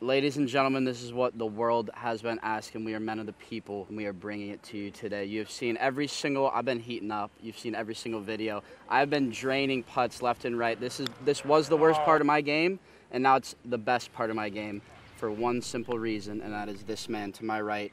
Ladies and gentlemen, this is what the world has been asking. We are men of the people, and we are bringing it to you today. You've seen every single, I've been heating up. You've seen every single video. I've been draining putts left and right. This was the worst part of my game, and now it's the best part of my game for one simple reason, and that is this man to my right.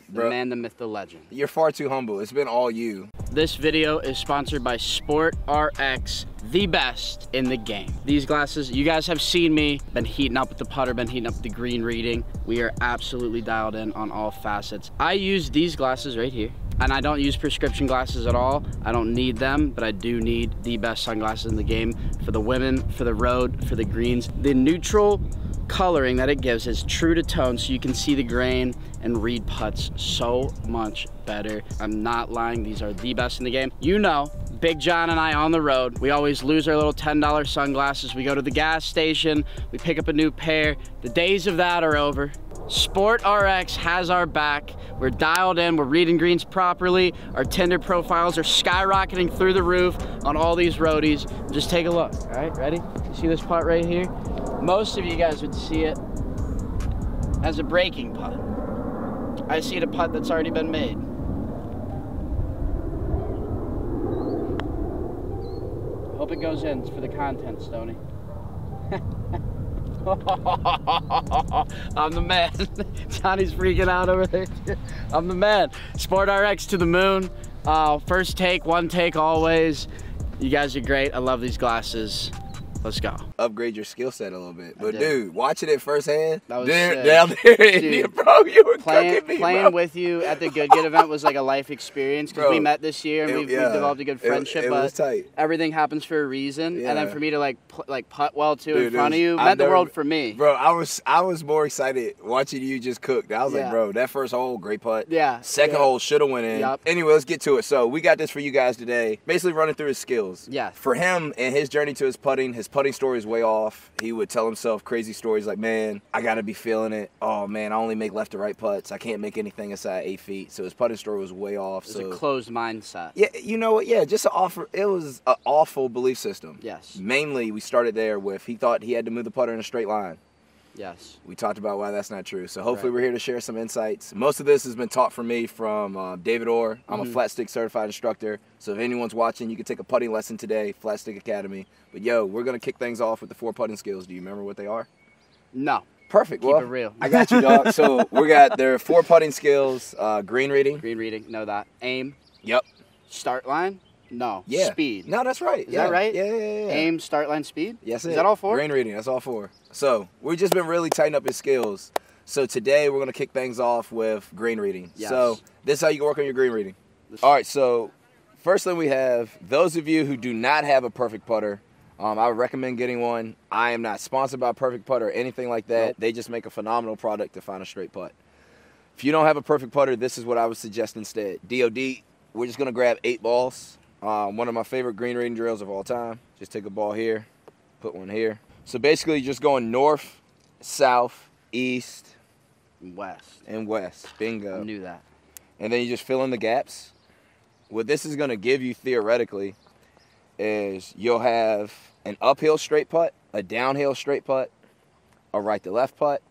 The man, the myth, the legend. You're far too humble. It's been all you. This video is sponsored by SportRX, the best in the game. These glasses, you guys have seen me, been heating up with the putter, been heating up with the green reading. We are absolutely dialed in on all facets. I use these glasses right here, and I don't use prescription glasses at all. I don't need them, but I do need the best sunglasses in the game for the women, for the road, for the greens. The neutral coloring that it gives is true to tone, so you can see the grain and read putts so much better. I'm not lying, these are the best in the game. You know, Big John and I on the road, we always lose our little $10 sunglasses. We go to the gas station, we pick up a new pair. The days of that are over. SportRX has our back. We're dialed in, we're reading greens properly. Our Tinder profiles are skyrocketing through the roof on all these roadies. Just take a look, all right, ready? You see this putt right here? Most of you guys would see it as a breaking putt. I see it a putt that's already been made. Hope it goes in. It's for the content, Stoney. I'm the man. Johnny's freaking out over there. I'm the man. SportRX to the moon. First take, one take always. You guys are great. I love these glasses. Let's go. Upgrade your skill set a little bit. But dude, watching it firsthand, that was down there in India, bro, you were cooking me, playing bro. with you at the Good event was like a life experience, because we met this year and we've developed a good friendship. It was tight. Everything happens for a reason, and then for me to like putt well too in front of you meant the world for me. Bro, I was more excited watching you just cook. I was like, bro, that first hole, great putt. Yeah. Second hole should have went in. Yep. Anyway, let's get to it. So we got this for you guys today. Basically running through his skills. Yeah. For him and his journey to his putting story is way off. He would tell himself crazy stories like, man, I gotta be feeling it. Oh man, I only make left to right putts. I can't make anything inside 8 feet. So his putting story was way off. It was a closed mindset. Yeah, you know what? Yeah, just it was an awful belief system. Yes. Mainly, we started there with he thought he had to move the putter in a straight line. Yes. We talked about why that's not true. So hopefully we're here to share some insights. Most of this has been taught from me from David Orr. I'm a flat stick certified instructor. So if anyone's watching, you can take a putting lesson today, Flat Stick Academy. But yo, we're going to kick things off with the 4 putting skills. Do you remember what they are? No. Perfect. Keep it real. I got you, dog. So there are 4 putting skills. Green reading. Green reading. Know that. Aim. Yep. Start line. No. Yeah. Speed. No, that's right. Is that right? Yeah. Aim, start line, speed? Yes, Is that all 4? Green reading, that's all 4. So we've just been really tightening up his skills. So today we're going to kick things off with green reading. Yes. So this is how you can work on your green reading. All right, so first thing we have, those of you who do not have a perfect putter, I would recommend getting one. I am not sponsored by Perfect Putter or anything like that. Nope. They just make a phenomenal product to find a straight putt. If you don't have a perfect putter, this is what I would suggest instead. DOD, we're just going to grab 8 balls. One of my favorite green reading drills of all time. Just take a ball here, put one here. So basically just going north, south, east, west. And west. Bingo. I knew that. And then you just fill in the gaps. What this is going to give you theoretically is you'll have an uphill straight putt, a downhill straight putt, a right to left putt,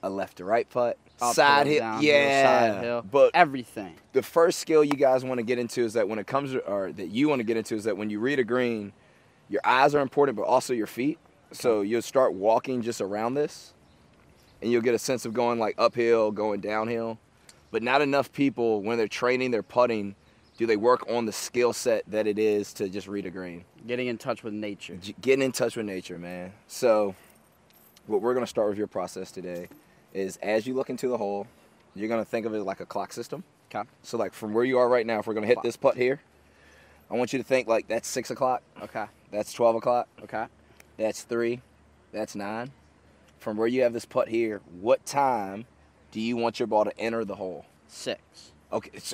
a left to right putt, side hill, side hill, but everything. The first skill you guys want to get into is that when it comes to, or that you want to get into is that when you read a green, your eyes are important, but also your feet. So you'll start walking just around this, and you'll get a sense of going like uphill, going downhill. But not enough people, when they're training their putting, do they work on the skill set that it is to just read a green. Getting in touch with nature. Getting in touch with nature, man. So what we're going to start with your process today is as you look into the hole, you're going to think of it like a clock system. Okay. So like from where you are right now, if we're going to hit this putt here, I want you to think like that's 6 o'clock. Okay. That's 12 o'clock. Okay. That's 3. That's 9. From where you have this putt here, what time do you want your ball to enter the hole? 6.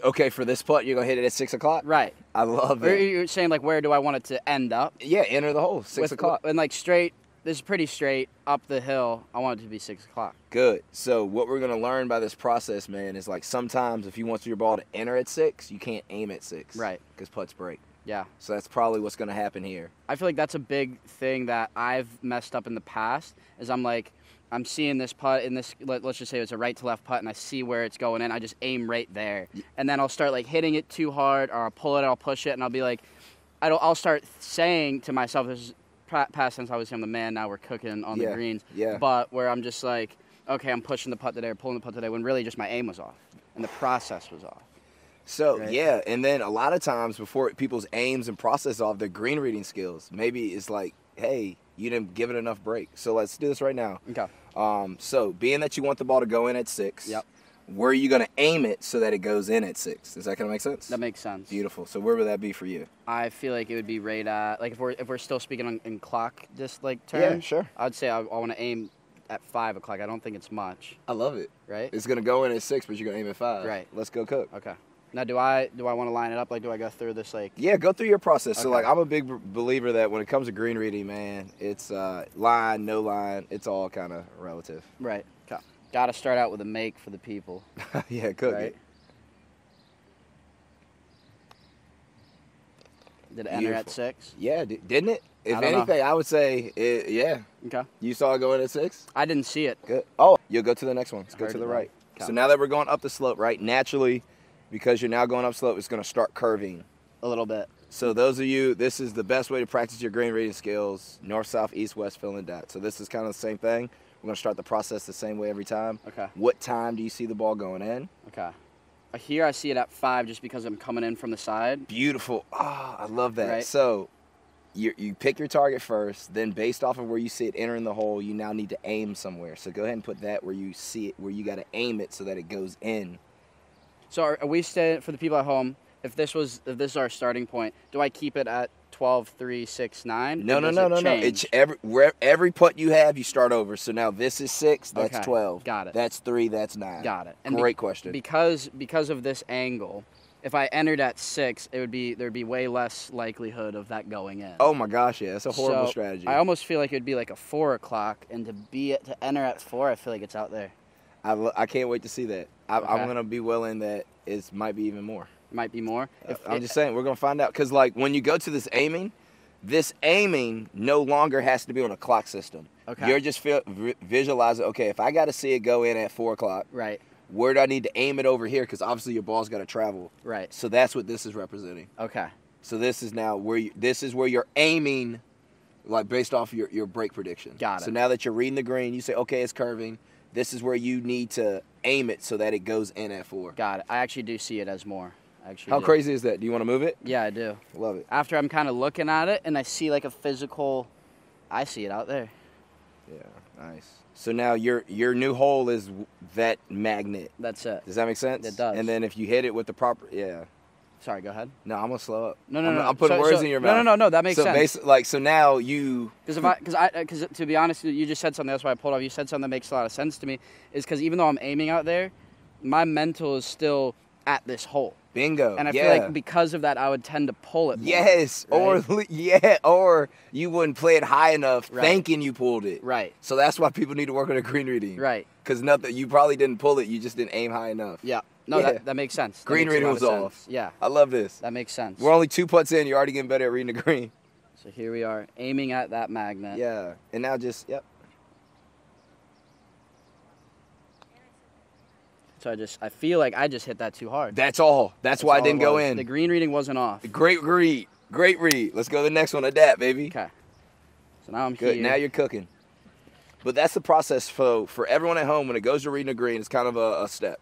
Okay, for this putt, you're going to hit it at 6 o'clock? Right. I love it. it. You're saying like where do I want it to end up? Yeah, enter the hole, 6 o'clock. And like straight, this is pretty straight up the hill. I want it to be 6 o'clock. Good. So what we're going to learn by this process, man, is like sometimes if you want your ball to enter at 6, you can't aim at 6. Right. Because putts break. Yeah. So that's probably what's going to happen here. I feel like that's a big thing that I've messed up in the past is I'm like, I'm seeing this putt in this, let's just say it's a right to left putt, and I see where it's going in. I just aim right there. And then I'll start like hitting it too hard, or I'll pull it, I'll push it, and I'll be like, I'll start saying to myself, this is past tense, obviously I'm the man, now we're cooking on the greens. Yeah. But where I'm just like, okay, I'm pushing the putt today, or pulling the putt today, when really just my aim was off, and the process was off. So, right? Yeah, and then a lot of times before people's aims and process off their green reading skills, maybe it's like, hey, you didn't give it enough break. So let's do this right now. Okay. So being that you want the ball to go in at 6, yep. Where are you going to aim it so that it goes in at 6? Does that kind of make sense? That makes sense. Beautiful. So where would that be for you? I feel like it would be right at, like if we're still speaking in clock this like term. Yeah, sure. I'd say I want to aim at 5 o'clock. I don't think it's much. I love it. Right? It's going to go in at 6, but you're going to aim at 5. Right. Let's go cook. Okay. Now, do I want to line it up? Like, do I go through this, like... Yeah, go through your process. Okay. So, like, I'm a big believer that when it comes to green reading, man, it's line, no line. It's all kind of relative. Right. Okay. Got to start out with a make for the people. Yeah, cook right? it. Did it enter at 6? Yeah, didn't it? If I don't anything, know. I would say, yeah. Okay. You saw it go in at 6? I didn't see it. Good. Oh, you'll go to the next one. Let's go Heard to it the right. right. Okay. So now that we're going up the slope, right, naturally, because you're now going up slope, it's going to start curving. A little bit. So those of you, this is the best way to practice your green reading skills, north, south, east, west, fill in dot. So this is kind of the same thing. We're going to start the process the same way every time. Okay. What time do you see the ball going in? Okay. Here I see it at 5 just because I'm coming in from the side. Beautiful. Ah, I love that. Right. So you pick your target first, then based off of where you see it entering the hole, you now need to aim somewhere. So go ahead and put that where you see it, where you got to aim it so that it goes in. So are we staying, for the people at home, if this is our starting point, do I keep it at 12, 3, 6, 9? No. It's every putt you have, you start over. So now this is 6, that's Okay. 12. Got it. That's 3, that's 9. Got it. And Great question. Because of this angle, if I entered at 6, there'd be way less likelihood of that going in. Oh my gosh, yeah, that's a horrible So strategy. I almost feel like it'd be like a 4 o'clock, and to enter at 4, I feel like it's out there. I can't wait to see that. Okay. I'm going to be willing that it might be even more. Might be more. I'm just saying, we're going to find out. Because, like, when you go to this aiming no longer has to be on a clock system. Okay. You're just visualizing, okay, if I got to see it go in at 4 o'clock, Right. where do I need to aim it over here? Because obviously your ball's got to travel. Right. So that's what this is representing. Okay. So this is now where you're aiming, like, based off your break prediction. Got it. So now that you're reading the green, you say, okay, it's curving. This is where you need to aim it so that it goes in at 4. Got it. I actually do see it as more. How crazy is that? Do you want to move it? Yeah, I do. Love it. After I'm kind of looking at it and I see like a physical, I see it out there. Yeah, nice. So now your new hole is that magnet. That's it. Does that make sense? It does. And then if you hit it with the proper, yeah. Sorry, go ahead. No, I'm gonna slow up. No. I'm putting words in your mouth. No. That makes sense. So now you. Because to be honest, you just said something. That's why I pulled off. You said something that makes a lot of sense to me. Is because even though I'm aiming out there, my mental is still at this hole. Bingo. And I feel like because of that, I would tend to pull it more. Yes. Right? Or you wouldn't play it high enough, Right. thinking you pulled it. Right. So that's why people need to work on their green reading. Right. Because you probably didn't pull it. You just didn't aim high enough. Yeah. No, Yeah. that makes sense. That Green makes a reading lot was of off. sense. Yeah. I love this. That makes sense. We're only 2 putts in. You're already getting better at reading the green. So here we are, aiming at that magnet. Yeah. And now yep. So I feel like I just hit that too hard. That's all. That's why I didn't go in. The green reading wasn't off. Great read. Great read. Let's go to the next one. Adapt, baby. Okay. So now I'm Good. here. Now you're cooking. But that's the process for everyone at home. When it goes to reading a green, it's kind of a step.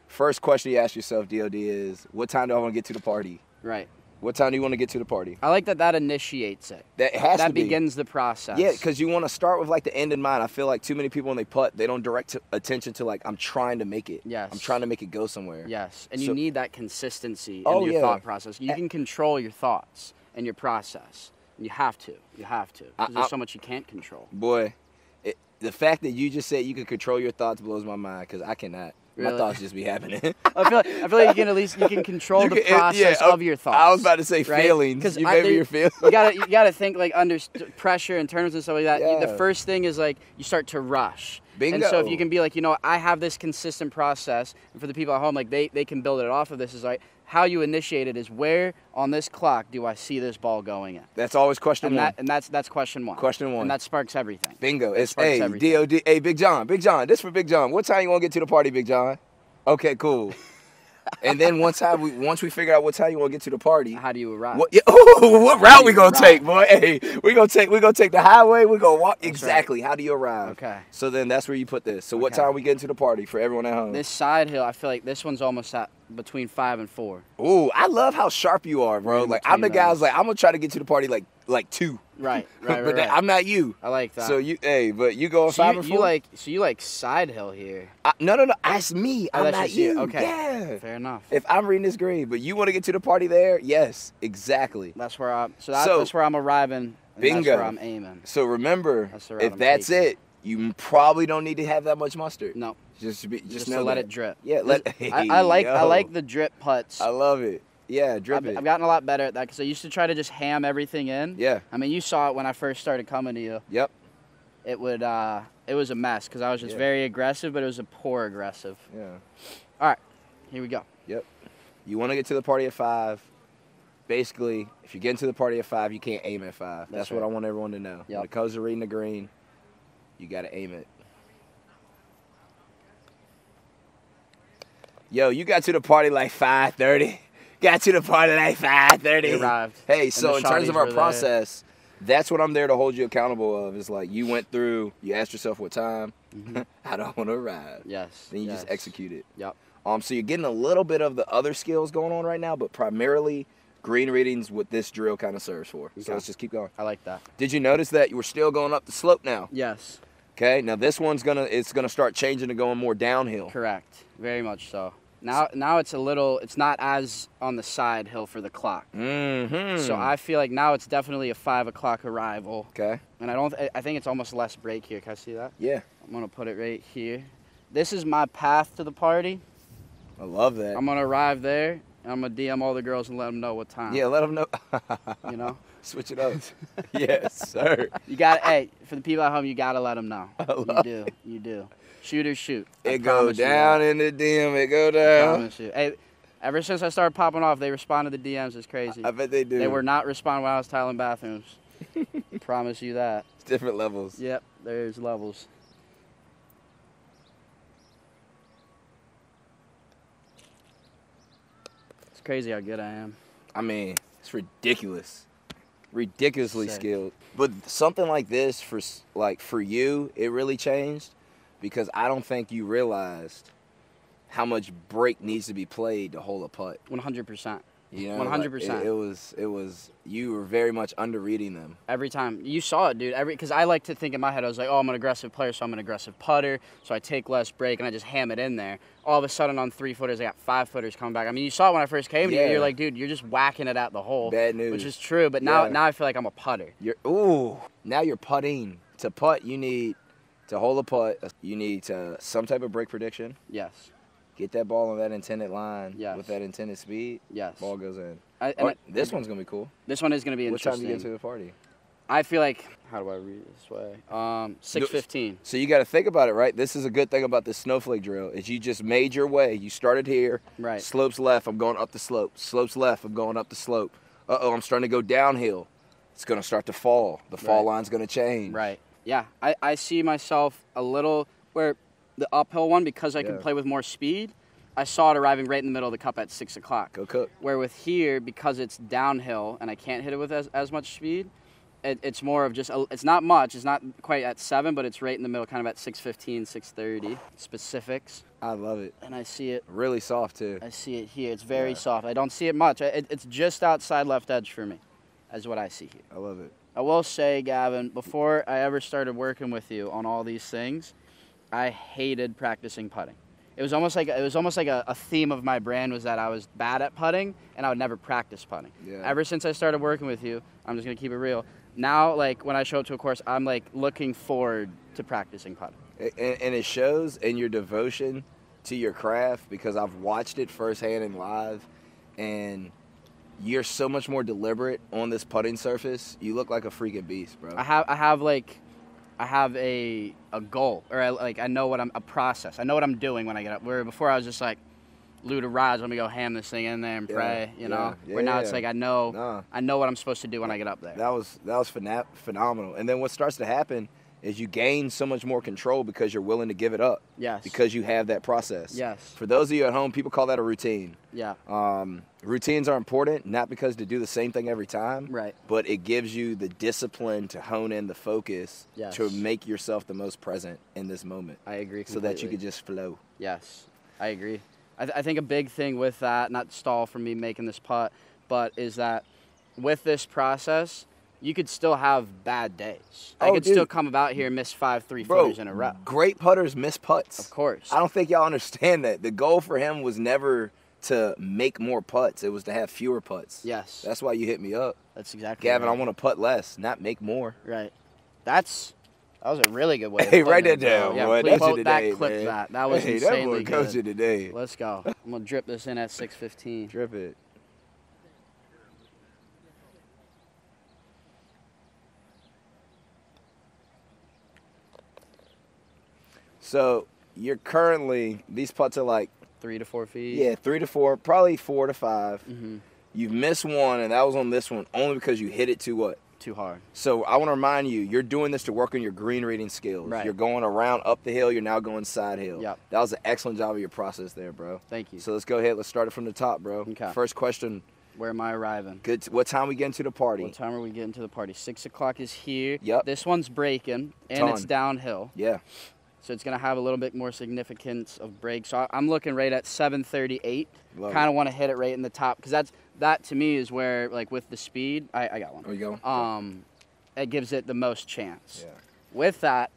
First question you ask yourself, DOD, is what time do I want to get to the party? Right. What time do you want to get to the party? I like that initiates it. That begins the process. Yeah, because you want to start with like the end in mind. I feel like too many people when they putt, they don't direct attention to like, I'm trying to make it. Yes. I'm trying to make it go somewhere. Yes, and So- you need that consistency Oh, in your yeah. thought process. You can control your thoughts and your process. And you have to. You have to. 'Cause there's so much you can't control. Boy, the fact that you just said you can control your thoughts blows my mind because I cannot. My Really? thoughts just be happening. I feel like you can control the process of your thoughts. I was about to say right? feelings. Maybe your feelings. You gotta think like under pressure and terms and stuff like that. Yeah. The first thing is like you start to rush. Bingo. And so if you can be like, you know, I have this consistent process, and for the people at home, like they can build it off of this. Is like how you initiate it is where on this clock do I see this ball going in? That's always question one. And that's question one. Question one. And that sparks everything. Bingo. It It's sparks hey, everything. DOD. Hey, Big John. This for Big John. What time you want to get to the party, Big John? Okay, cool. And then once we figure out what time you want to get to the party, How do you arrive? What route we gonna take, boy? Hey, we gonna take the highway. We gonna walk. That's exactly. right. How do you arrive? Okay. So then that's where you put this. So what Okay. time we get into the party for everyone at home? This side hill, I feel like this one's almost at between 5 and 4. Ooh, I love how sharp you are, bro. In Like I'm the between guy who's those. like I'm gonna try to get to the party like 2. Right. But I'm not you. I like that. So but you go 5 and 4. You like side hill here. No. That's me. Oh, I'm that's not just you. you. Okay. Yeah. Fair enough. If I'm reading this green, but you want to get to the party there, yes, exactly. That's where I'm arriving. And Bingo. That's where I'm aiming. So remember, That's the route if I'm that's taking. it, you probably don't need to have that much mustard. No. Just Just know to let that. it drip. Yeah, I like the drip putts. I love it. Yeah, drip it. I've gotten a lot better at that because I used to try to just ham everything in. Yeah. I mean, you saw it when I first started coming to you. Yep. It was a mess because I was just very aggressive, but it was a poor aggressive. Yeah. All right, here we go. Yep. You want to get to the party at 5. Basically, if you get into the party at 5, you can't aim at 5. That's what right. I want everyone to know. Yep. When it comes to reading the green, you got to aim it. Yo, you got to the party like 5:30. Got to the party like 5:30. You arrived. Hey, And so the in terms of shawties our were there. process, that's what I'm there to hold you accountable of. Is like you went through, you asked yourself what time, how do I want to arrive? Yes. Then you just execute it. Yep. So you're getting a little bit of the other skills going on right now, but primarily green readings what this drill kind of serves for. So Okay. let's just keep going. I like that. Did you notice that you were still going up the slope now? Yes. Okay, now this one's gonna start changing to going more downhill. Correct. Very much so. Now it's not as on the side hill for the clock. Mm-hmm. So I feel like now it's definitely a 5 o'clock arrival. Okay. And I think it's almost less break here. Can I see that? Yeah. I'm gonna put it right here. This is my path to the party. I love that. I'm gonna arrive there and I'm gonna DM all the girls and let them know what time. Yeah, let them know. You know? Switch it up. Yes, sir. You got hey, for the people at home, you gotta let them know. love You do. Shoot or shoot. I It go promise you down that. in the DM. It go I down. promise you. Hey, ever since I started popping off, they responded to DMs. It's crazy. I bet they do. They were not responding when I was tiling bathrooms. Promise you that. It's different levels. Yep, there's levels. It's crazy how good I am. I mean, it's ridiculous. Ridiculously Sick. skilled. But something like this for you, it really changed because I don't think you realized how much break needs to be played to hold a putt. 100%. You know, 100%. It was you were very much under reading them. Every time. You saw it, dude. Because I like to think in my head, I was like, oh, I'm an aggressive player, so I'm an aggressive putter, so I take less break, and I just ham it in there. All of a sudden, on 3-footers, I got 5-footers coming back. I mean, you saw it when I first came to you. Yeah. You're like, dude, you're just whacking it at the hole. Bad news. Which is true, but now Yeah. I feel like I'm a putter. Now you're putting. To putt, you need to hold a putt. You need some type of break prediction. Yes. Get that ball on that intended line Yes. with that intended speed. Yes. Ball goes in. This one's gonna be cool. This one is going to be What time interesting. do you get to the party? I feel like, how do I read it this way? 6:15. So you got to think about it, right? This is a good thing about this snowflake drill is you just made your way. You started here. Right. Slopes left, I'm going up the slope. Slopes left, I'm going up the slope. I'm starting to go downhill. It's going to start to fall. The fall line's going to change. Right. Yeah. I see myself a little where the uphill one, because I can Yeah. play with more speed, I saw it arriving right in the middle of the cup at 6 o'clock. Go cook. Where with here, because it's downhill and I can't hit it with as much speed, it's more of just, it's not much. It's not quite at 7, but it's right in the middle, kind of at 6:15, 6:30. Specifics. I love it. And I see it. Really soft, too. I see it here. It's very soft. I don't see it much. It's just outside left edge for me, is what I see here. I love it. I will say, Gavin, before I ever started working with you on all these things, I hated practicing putting. It was almost like a theme of my brand was that I was bad at putting and I would never practice putting. Yeah. Ever since I started working with you, I'm just gonna keep it real. Now, like when I show up to a course, I'm like looking forward to practicing putting. And it shows in your devotion to your craft because I've watched it firsthand and live, and you're so much more deliberate on this putting surface. You look like a freaking beast, bro. I have like I have a goal, or I know what a process. I know what I'm doing when I get up. Where before I was just like, Lou to rise, let me go ham this thing in there and pray, you know. Where now it's like I know what I'm supposed to do when I get up there. That was phenomenal. And then what starts to happen is you gain so much more control because you're willing to give it up. Yes. Because you have that process. Yes. For those of you at home, people call that a routine. Yeah. Routines are important, not because to do the same thing every time. Right. But it gives you the discipline to hone in the focus to make yourself the most present in this moment. I agree completely. So that you could just flow. Yes, I agree. I think a big thing with that, not to stall for me making this putt, but is that with this process, you could still have bad days. I could still come about here and miss 5 3-footers in a row. Great putters miss putts. Of course. I don't think y'all understand that. The goal for him was never to make more putts. It was to have fewer putts. Yes. That's why you hit me up. That's exactly Gavin, right. I want to putt less, not make more. Right. That was a really good way. Hey, write that down, yeah, boy. Please That's quote that, clip man. that. That was insanely that boy good. coached you today. Let's go. I'm going to drip this in at 6:15. Drip it. So you're currently, these putts are like 3 to 4 feet. Yeah, 3 to 4, probably 4 to 5. Mm-hmm. You've missed one, and that was on this one only because you hit it too what? Too hard. So I want to remind you, you're doing this to work on your green reading skills. Right. You're going around up the hill. You're now going side hill. Yep. That was an excellent job of your process there, bro. Thank you. So let's go ahead. Let's start it from the top, bro. Okay. First question. Where am I arriving? Good. What time we getting to the party? What time are we getting to the party? 6 o'clock is here. Yep. This one's breaking, and it's downhill. Yeah. So it's going to have a little bit more significance of break. So I'm looking right at 7:38. Love kind of want to hit it right in the top because that to me is where, like, with the speed, I got one. There you go. It gives it the most chance. Yeah. With that.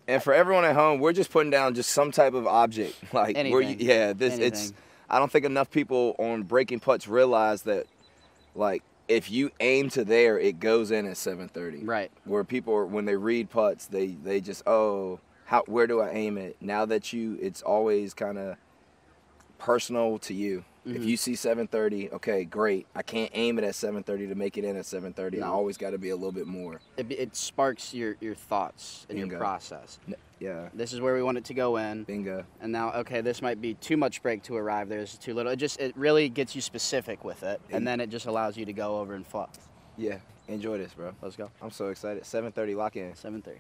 And for everyone at home, we're just putting down just some type of object. Like anything. It's. I don't think enough people on breaking putts realize that, like, if you aim to there, it goes in at 7:30. Right. Where people, when they read putts, they just where do I aim it? Now that it's always kind of personal to you. Mm-hmm. If you see 7:30, okay, great. I can't aim it at 7:30 to make it in at 7:30. Mm-hmm. I always got to be a little bit more. It sparks your thoughts and your process. Yeah. This is where we want it to go in. Bingo. And now, okay, this might be too much break to arrive. There's too little. It really gets you specific with it, and then it just allows you to go over and flop. Yeah. Enjoy this, bro. Let's go. I'm so excited. 7:30, lock in. 7:30.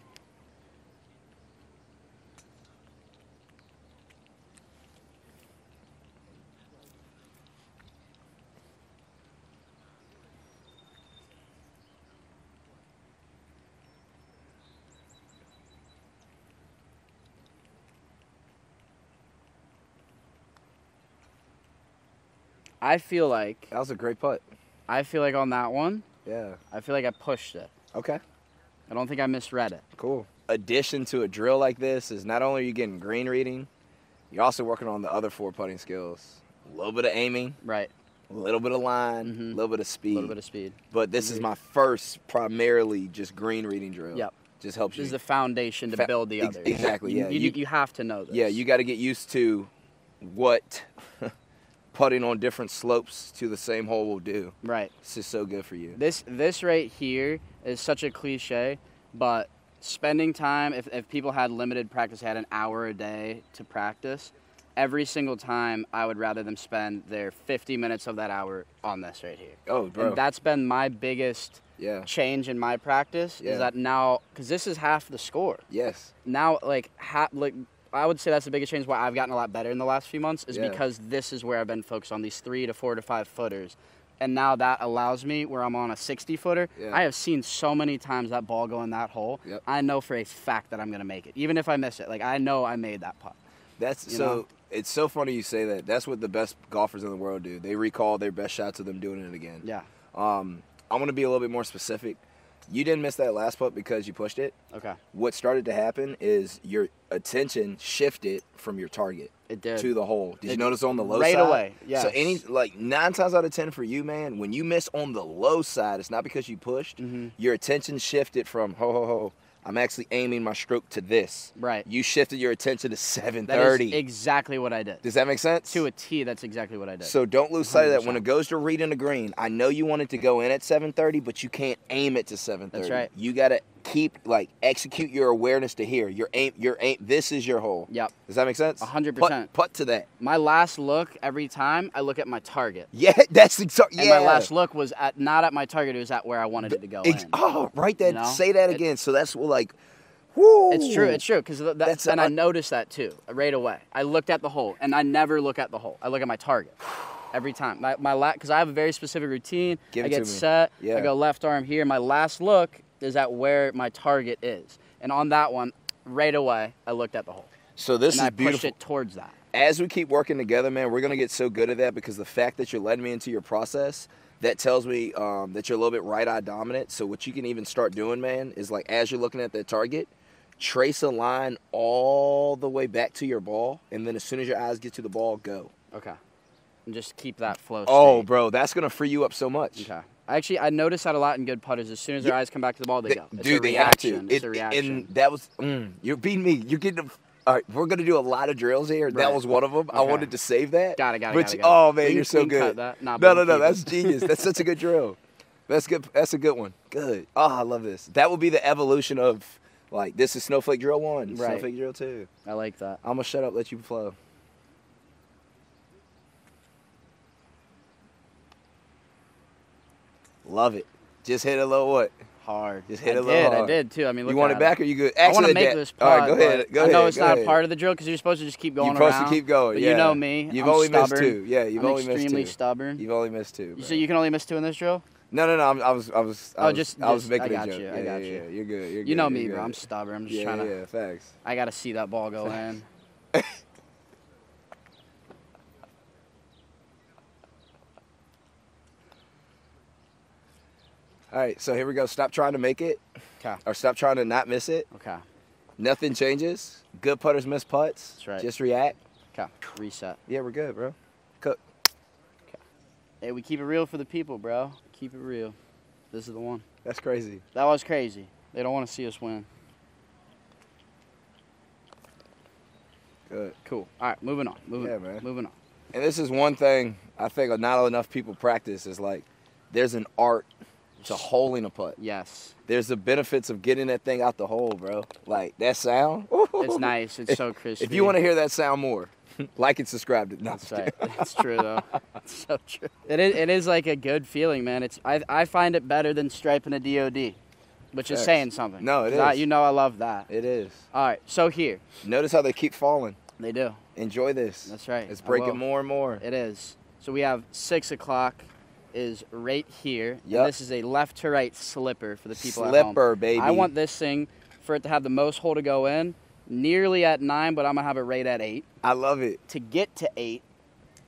I feel like that was a great putt. I feel like on that one, yeah, I feel like I pushed it. Okay. I don't think I misread it. Cool. Addition to a drill like this is not only are you getting green reading, you're also working on the other 4 putting skills. A little bit of aiming. Right. A little bit of line, a little bit of speed. A little bit of speed. But this is my first primarily just green reading drill. Yep. Just helps you. This is the foundation to build the others. Exactly, yeah. You have to know this. Yeah, you got to get used to what putting on different slopes to the same hole will do. Right. This is so good for you. This right here is such a cliche, but spending time, if people had limited practice, had an hour a day to practice, every single time I would rather them spend their 50 minutes of that hour on this right here. Oh, bro. And that's been my biggest change in my practice is that now, because this is half the score. Yes. Now, I would say that's the biggest change why I've gotten a lot better in the last few months is because this is where I've been focused on these 3 to 4 to 5 footers. And now that allows me, where I'm on a 60-footer, I have seen so many times that ball go in that hole. Yep. I know for a fact that I'm going to make it. Even if I miss it. Like, I know I made that putt. It's so funny you say that. That's what the best golfers in the world do. They recall their best shots of them doing it again. Yeah. I'm going to be a little bit more specific. You didn't miss that last putt because you pushed it. Okay. What started to happen is your attention shifted from your target to the hole. Did you notice on the low side? Right away, yeah. So 9 times out of 10 for you, man, when you miss on the low side, it's not because you pushed. Mm-hmm. Your attention shifted from, I'm actually aiming my stroke to this. Right. You shifted your attention to 7:30. That is exactly what I did. Does that make sense? To a T, that's exactly what I did. So don't lose sight of that. When it goes to reading the green, I know you want it to go in at 7:30, but you can't aim it to 7:30. That's right. You got to execute your awareness to here. Your aim. This is your hole. Yep. Does that make sense? 100%. Putt to that. My last look every time I look at my target. Yeah, that's exactly. And my last look was not at my target. It was at where I wanted it to go. Oh, right. That. You know? Say that again. So that's like. Woo. It's true. It's true. Because and I noticed that too right away. I looked at the hole, and I never look at the hole. I look at my target. Every time. Because I have a very specific routine. I get set. Yeah. I go left arm here. My last look is at where my target is. And on that one, right away, I looked at the hole. So this is beautiful. And I pushed it towards that. As we keep working together, man, we're going to get so good at that because the fact that you're letting me into your process, that tells me that you're a little bit right-eye dominant. So what you can even start doing, man, is like as you're looking at that target, trace a line all the way back to your ball. And then as soon as your eyes get to the ball, go. Okay. And just keep that flow Oh, bro, that's going to free you up so much. Okay. I notice that a lot in good putters. As soon as their eyes come back to the ball, they go. It's dude, a reaction. It's a reaction. And that was, you're beating me. You're getting, all right, we're going to do a lot of drills here. Right. That was one of them. Okay. I wanted to save that. Got it. Oh, man, you're so good. Cut that. No, that's genius. That's such a good drill. That's good. That's a good one. Good. Oh, I love this. That will be the evolution of, like, this is Snowflake Drill 1, right. Snowflake Drill 2. I like that. I'm going to shut up, let you flow. Love it. Just hit a little what? Hard. Just hit a little hard. I did too. I mean, look. You want it back or you good? Actually, I want to make this putt. All right, go ahead. I know it's not part of the drill because you're supposed to just keep going around. You're supposed to keep going. But yeah. you know me. You've only missed 2. Yeah, you've only missed 2. I'm extremely stubborn. You've only missed 2. So you can only miss 2 in this drill? No. I was making a joke. I got you. Yeah, you're good. You know me, bro. I'm stubborn. I'm just trying to. Yeah, facts. I got to see that ball go in. All right, so here we go. Stop trying to make it. Okay. Or stop trying to not miss it. Okay. Nothing changes. Good putters miss putts. That's right. Just react. Okay. Reset. Yeah, we're good, bro. Cook. Okay. Hey, we keep it real for the people, bro. Keep it real. This is the one. That's crazy. That was crazy. They don't want to see us win. Good. Cool. All right, moving on. Moving on. And this is one thing I think not enough people practice is like there's an art to holing a putt. Yes. There's the benefits of getting that thing out the hole, bro. Like that sound. It's nice. It's so crispy. If you want to hear that sound more, like and subscribe to. No, that's right. It's true though. It's so true. It is like a good feeling, man. I find it better than striping a DOD, which is saying something. No, it is. You know I love that. It is. All right. So here. Notice how they keep falling. They do. Enjoy this. That's right. It's breaking more and more. It is. So we have 6 o'clock. Is right here. Yep. And this is a left to right slipper for the people at home. Slipper, baby. I want this thing for it to have the most hole to go in, nearly at 9, but I'm going to have it right at 8. I love it. To get to 8,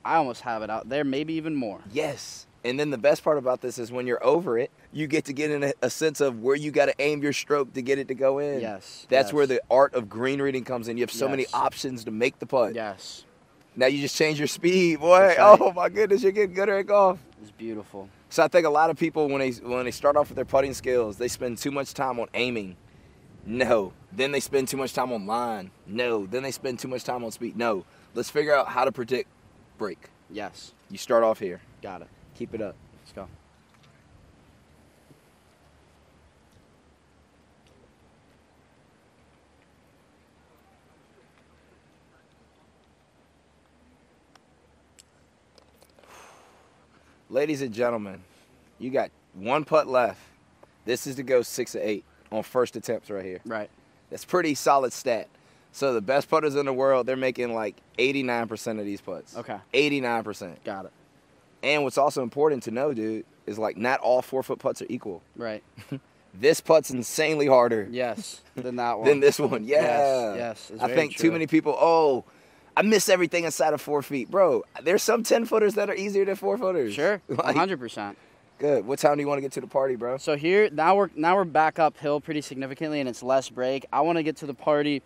I almost have it out there, maybe even more. Yes. And then the best part about this is when you're over it, you get to get in a sense of where you got to aim your stroke to get it to go in. Yes. That's where the art of green reading comes in. You have so many options to make the putt. Yes. Now you just change your speed, boy. Right. Oh, my goodness, you're getting gooder at golf. It's beautiful. So I think a lot of people, when they start off with their putting skills, they spend too much time on aiming. No. Then they spend too much time on line. No. Then they spend too much time on speed. No. Let's figure out how to predict break. Yes. You start off here. Got it. Keep it up. Let's go. Ladies and gentlemen, you got 1 putt left. This is to go 6 or 8 on first attempts right here. Right. That's pretty solid stat. So the best putters in the world, they're making like 89% of these putts. Okay. 89%. Got it. And what's also important to know, dude, is like not all 4-foot putts are equal. Right. This putt's insanely harder. Yes, than that one. Than this one, yeah. Yes. I think too many people, I miss everything inside of 4 feet. Bro, there's some 10-footers that are easier than 4-footers. Sure, like, 100%. Good. What time do you want to get to the party, bro? So here, now we're back uphill pretty significantly, and it's less break. I want to get to the party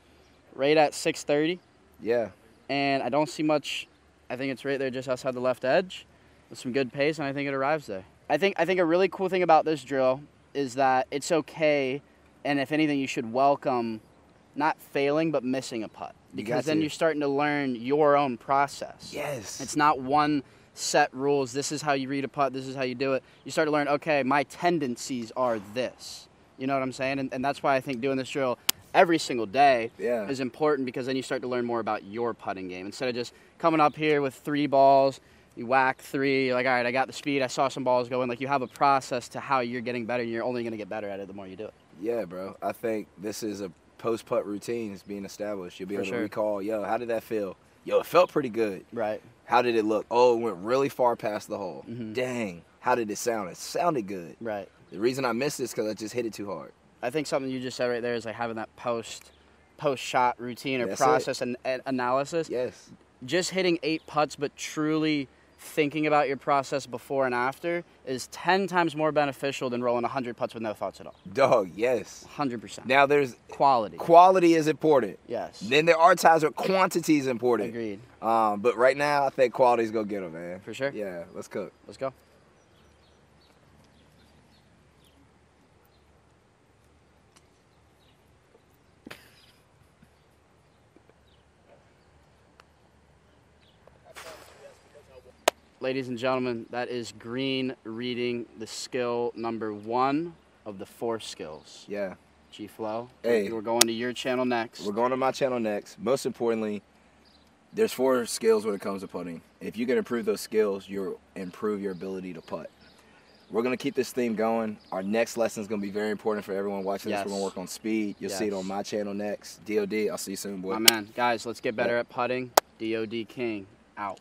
right at 6:30. Yeah. And I don't see much. I think it's right there just outside the left edge with some good pace, and I think it arrives there. I think a really cool thing about this drill is that it's okay, and if anything, you should welcome not failing but missing a putt. Because then you're starting to learn your own process. Yes. It's not one set rules. This is how you read a putt. This is how you do it. You start to learn, okay, my tendencies are this. You know what I'm saying? And that's why I think doing this drill every single day is important, because then you start to learn more about your putting game. Instead of just coming up here with 3 balls, you whack 3, you're like, all right, I got the speed, I saw some balls go in. Like, you have a process to how you're getting better, and you're only going to get better at it the more you do it. Yeah, bro. I think this is a post-putt routine is being established. You'll be able to recall, yo, how did that feel? Yo, it felt pretty good. Right. How did it look? Oh, it went really far past the hole. Dang. How did it sound? It sounded good. Right. The reason I missed it is because I just hit it too hard. I think something you just said right there is like having that post-shot routine or process and analysis. Yes. Just hitting 8 putts, but truly thinking about your process before and after is 10 times more beneficial than rolling 100 putts with no thoughts at all. Dog, yes. 100%. Now there's quality. Quality is important. Yes. Then there are times where quantity is important. Agreed. But right now, I think quality's gonna get them, man. For sure. Yeah, let's cook. Let's go. Ladies and gentlemen, that is green reading, the skill number 1 of the 4 skills. Yeah. G-Flow, hey, we're going to your channel next. We're going to my channel next. Most importantly, there's 4 skills when it comes to putting. If you can improve those skills, you'll improve your ability to putt. We're going to keep this theme going. Our next lesson is going to be very important for everyone watching this. We're going to work on speed. You'll see it on my channel next. DOD, I'll see you soon, boy. My man. Guys, let's get better at putting. DOD King, out.